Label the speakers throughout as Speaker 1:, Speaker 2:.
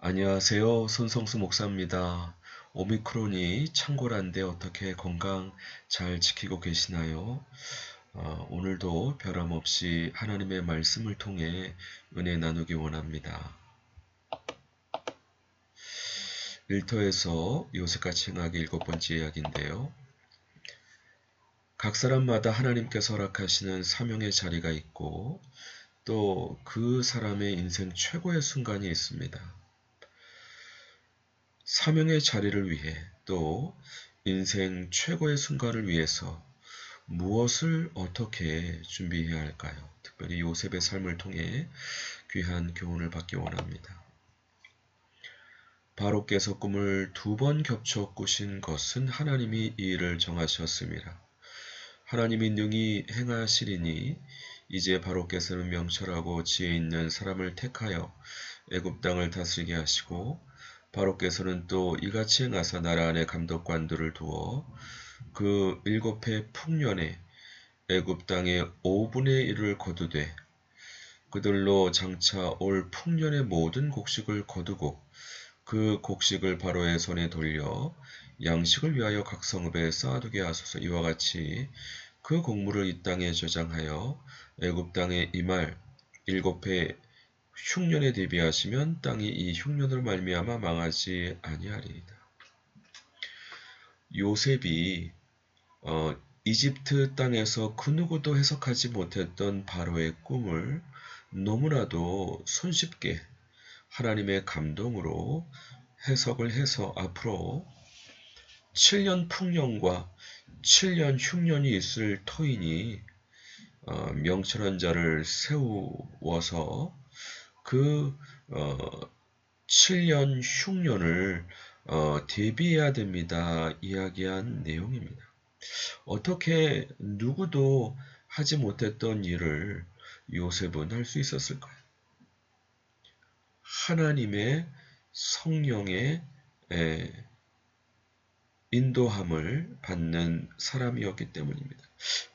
Speaker 1: 안녕하세요. 손성수 목사입니다. 오미크론이 창궐한데 어떻게 건강 잘 지키고 계시나요? 오늘도 변함없이 하나님의 말씀을 통해 은혜 나누기 원합니다. 일터에서 요셉같이 행하기 7번째 이야기인데요. 각 사람마다 하나님께서 허락하시는 사명의 자리가 있고 또 그 사람의 인생 최고의 순간이 있습니다. 사명의 자리를 위해 또 인생 최고의 순간을 위해서 무엇을 어떻게 준비해야 할까요? 특별히 요셉의 삶을 통해 귀한 교훈을 받기 원합니다. 바로께서 꿈을 2번 겹쳐 꾸신 것은 하나님이 이 일을 정하셨습니다. 하나님이 능히 행하시리니 이제 바로께서는 명철하고 지혜 있는 사람을 택하여 애굽 땅을 다스리게 하시고 바로께서는 또 이같이 행하사 나라 안에 감독관들을 두어 그 7해 풍년에 애굽 땅의 5분의 1을 거두되 그들로 장차 올 풍년의 모든 곡식을 거두고 그 곡식을 바로의 손에 돌려 양식을 위하여 각 성읍에 쌓아두게 하소서. 이와 같이 그 곡물을 이 땅에 저장하여 애굽 땅에 임할 7해 흉년에 대비하시면 땅이 이 흉년으로 말미암아 망하지 아니하리이다. 요셉이 이집트 땅에서 그 누구도 해석하지 못했던 바로의 꿈을 너무나도 손쉽게 하나님의 감동으로 해석을 해서 앞으로 7년 풍년과 7년 흉년이 있을 터이니 명철한 자를 세우어서 그 7년 흉년을 대비해야 됩니다. 이야기한 내용입니다. 어떻게 누구도 하지 못했던 일을 요셉은 할 수 있었을까요? 하나님의 성령의 인도함을 받는 사람이었기 때문입니다.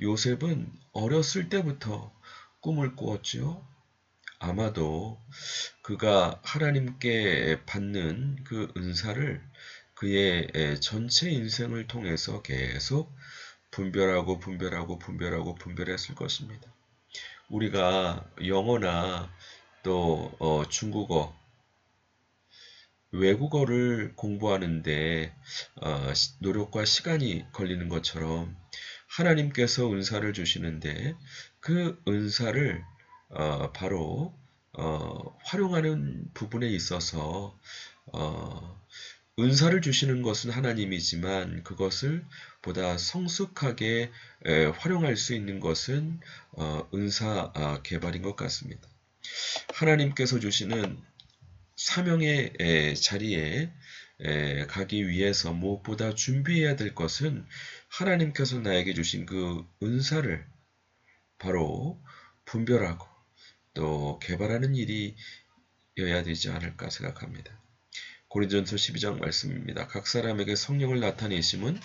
Speaker 1: 요셉은 어렸을 때부터 꿈을 꾸었지요. 아마도 그가 하나님께 받는 그 은사를 그의 전체 인생을 통해서 계속 분별했을 것입니다. 우리가 영어나 또 중국어, 외국어를 공부하는데 노력과 시간이 걸리는 것처럼 하나님께서 은사를 주시는데 그 은사를 바로 활용하는 부분에 있어서 은사를 주시는 것은 하나님이지만 그것을 보다 성숙하게 활용할 수 있는 것은 은사 개발인 것 같습니다. 하나님께서 주시는 사명의 자리에 가기 위해서 무엇보다 준비해야 될 것은 하나님께서 나에게 주신 그 은사를 바로 분별하고 또 개발하는 일이어야 되지 않을까 생각합니다. 고린전서 12장 말씀입니다. 각 사람에게 성령을 나타내심은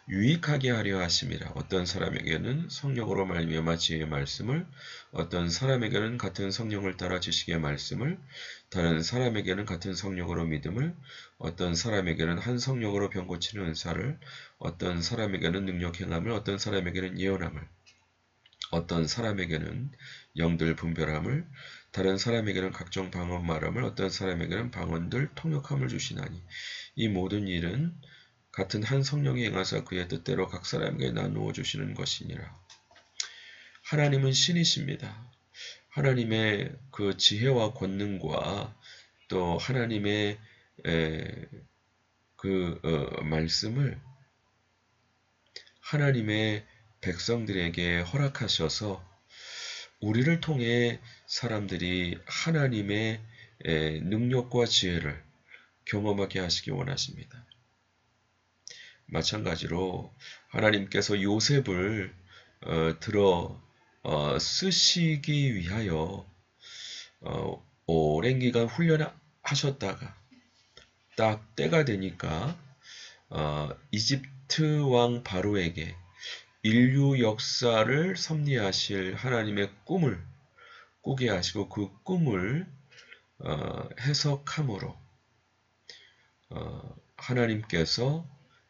Speaker 1: 유익하게 하려 하심이라. 어떤 사람에게는 성령으로 말미암아 지혜의 말씀을, 어떤 사람에게는 같은 성령을 따라 지식의 말씀을, 다른 사람에게는 같은 성령으로 믿음을, 어떤 사람에게는 한 성령으로 병 고치는 은사를, 어떤 사람에게는 능력 행함을, 어떤 사람에게는 예언함을, 어떤 사람에게는 영들 분별함을, 다른 사람에게는 각종 방언 말함을, 어떤 사람에게는 방언들 통역함을 주시나니 이 모든 일은 같은 한 성령이 행하사 그의 뜻대로 각 사람에게 나누어 주시는 것이니라. 하나님은 신이십니다. 하나님의 그 지혜와 권능과 또 하나님의 말씀을 하나님의 백성들에게 허락하셔서 우리를 통해 사람들이 하나님의 능력과 지혜를 경험하게 하시기 원하십니다. 마찬가지로 하나님께서 요셉을 들어 쓰시기 위하여 오랜 기간 훈련하셨다가 딱 때가 되니까 이집트 왕 바로에게 인류 역사를 섭리하실 하나님의 꿈을 꾸게 하시고 그 꿈을 해석함으로 하나님께서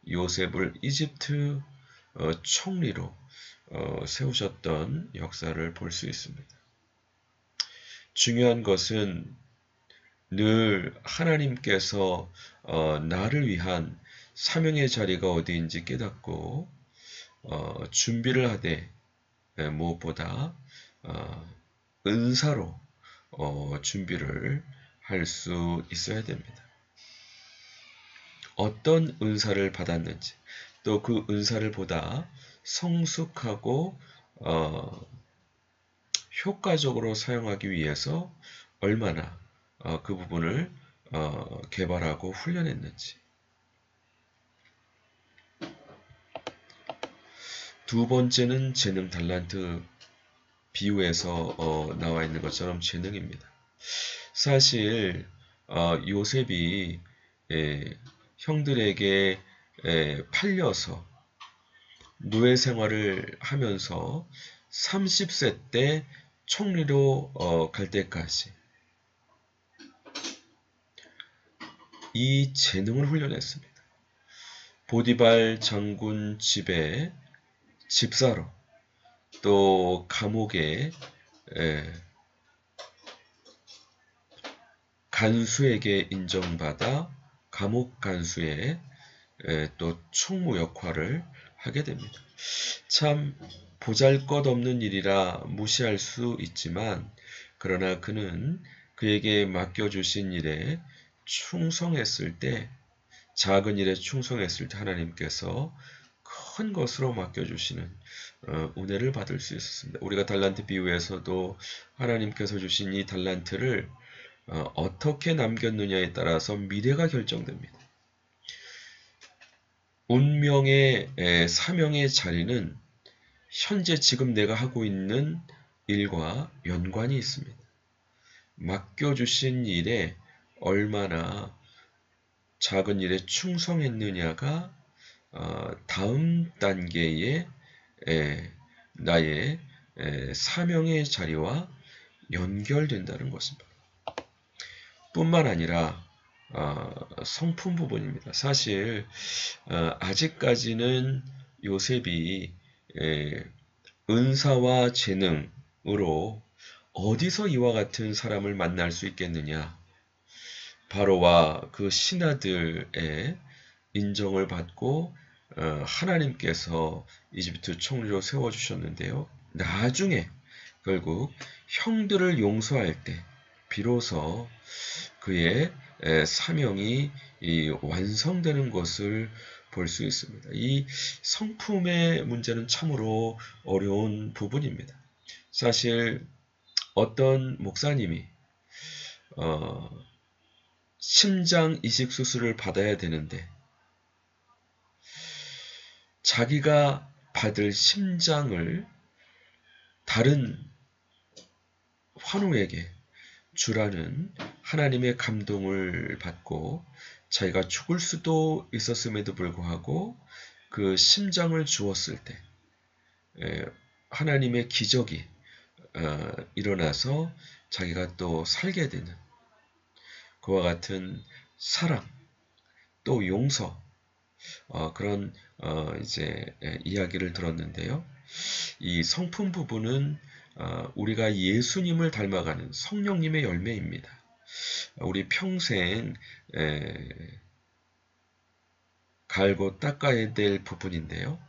Speaker 1: 요셉을 이집트 총리로 세우셨던 역사를 볼 수 있습니다. 중요한 것은 늘 하나님께서 나를 위한 사명의 자리가 어디인지 깨닫고 준비를 하되 무엇보다 은사로 준비를 할 수 있어야 됩니다. 어떤 은사를 받았는지 또 그 은사를 보다 성숙하고 효과적으로 사용하기 위해서 얼마나 그 부분을 개발하고 훈련했는지. 두 번째는 재능 달란트 비유에서 나와 있는 것처럼 재능입니다. 사실 요셉이 형들에게 팔려서 노예 생활을 하면서 30세 때 총리로 갈 때까지 이 재능을 훈련했습니다. 보디발 장군 집에 집사로 또 감옥에 간수에게 인정받아 감옥 간수의 또 총무 역할을 하게 됩니다. 참 보잘것없는 일이라 무시할 수 있지만 그러나 그는 그에게 맡겨주신 일에 충성했을 때 작은 일에 충성했을 때 하나님께서 큰 것으로 맡겨주시는 은혜를 받을 수 있었습니다. 우리가 달란트 비유에서도 하나님께서 주신 이 달란트를 어떻게 남겼느냐에 따라서 미래가 결정됩니다. 운명의 사명의 자리는 현재 지금 내가 하고 있는 일과 연관이 있습니다. 맡겨주신 일에 얼마나 작은 일에 충성했느냐가 다음 단계의 나의 사명의 자리와 연결된다는 것입니다. 뿐만 아니라 성품 부분입니다. 사실 아직까지는 요셉이 은사와 재능으로 어디서 이와 같은 사람을 만날 수 있겠느냐. 바로와 그 신하들의 인정을 받고 하나님께서 이집트 총리로 세워주셨는데요. 나중에 결국 형들을 용서할 때 비로소 그의 사명이 완성되는 것을 볼 수 있습니다. 이 성품의 문제는 참으로 어려운 부분입니다. 사실 어떤 목사님이 심장 이식 수술을 받아야 되는데 자기가 받을 심장을 다른 환우에게 주라는 하나님의 감동을 받고 자기가 죽을 수도 있었음에도 불구하고 그 심장을 주었을 때 하나님의 기적이 일어나서 자기가 또 살게 되는 그와 같은 사랑 또 용서 그런 이제 이야기를 들었는데요. 이 성품 부분은 우리가 예수님을 닮아가는 성령님의 열매입니다. 우리 평생 갈고 닦아야 될 부분인데요.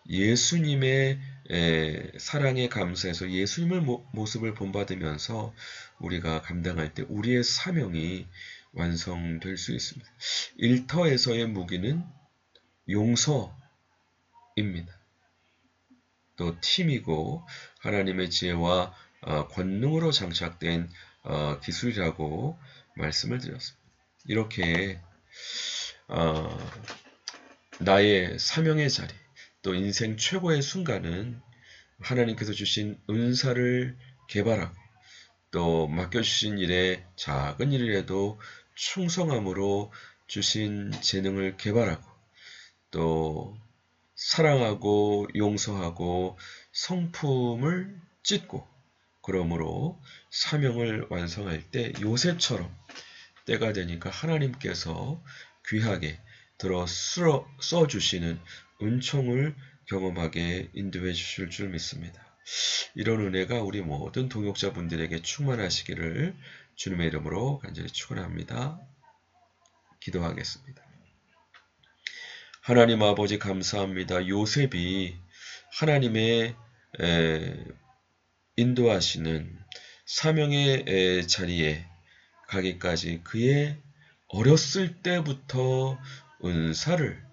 Speaker 1: 예수님의 사랑에 감사해서 예수님의 모습을 본받으면서 우리가 감당할 때 우리의 사명이 완성될 수 있습니다. 일터에서의 무기는 용서입니다. 또 팀이고 하나님의 지혜와 권능으로 장착된 기술이라고 말씀을 드렸습니다. 이렇게 나의 사명의 자리 또 인생 최고의 순간은 하나님께서 주신 은사를 개발하고 또 맡겨주신 일에 작은 일이라도 충성함으로 주신 재능을 개발하고 또 사랑하고 용서하고 성품을 찢고 그러므로 사명을 완성할 때 요셉처럼 때가 되니까 하나님께서 귀하게 들어 써주시는 은총을 경험하게 인도해 주실 줄 믿습니다. 이런 은혜가 우리 모든 동역자분들에게 충만하시기를 주님의 이름으로 간절히 축원합니다. 기도하겠습니다. 하나님 아버지 감사합니다. 요셉이 하나님의 인도하시는 사명의 자리에 가기까지 그의 어렸을 때부터 은사를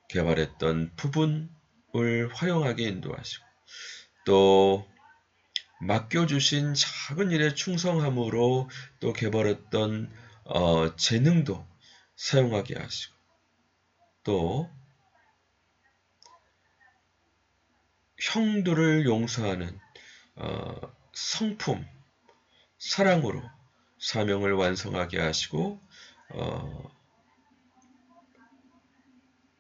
Speaker 1: 개발했던 부분을 활용하게 인도하시고 또 맡겨주신 작은 일에 충성함으로 또 개발했던 재능도 사용하게 하시고 또 형들을 용서하는 성품, 사랑으로 사명을 완성하게 하시고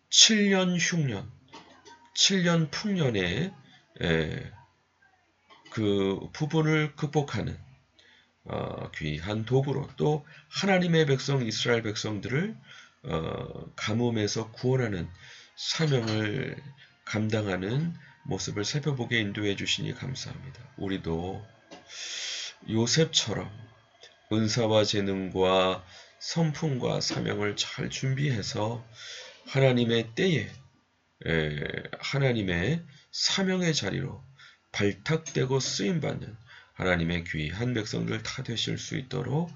Speaker 1: 7년 흉년, 7년 풍년의 그 부분을 극복하는 귀한 도구로 또 하나님의 백성 이스라엘 백성들을 가뭄에서 구원하는 사명을 감당하는 모습을 살펴보게 인도해 주시니 감사합니다. 우리도 요셉처럼 은사와 재능과 성품과 사명을 잘 준비해서 하나님의 때에 하나님의 사명의 자리로 발탁되고 쓰임받는 하나님의 귀한 백성들 다 되실 수 있도록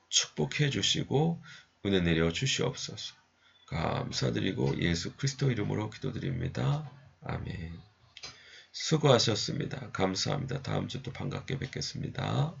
Speaker 1: 축복해 주시고 은혜 내려 주시옵소서. 감사드리고 예수 그리스도 이름으로 기도드립니다. 아멘. 수고하셨습니다. 감사합니다. 다음 주 또 반갑게 뵙겠습니다.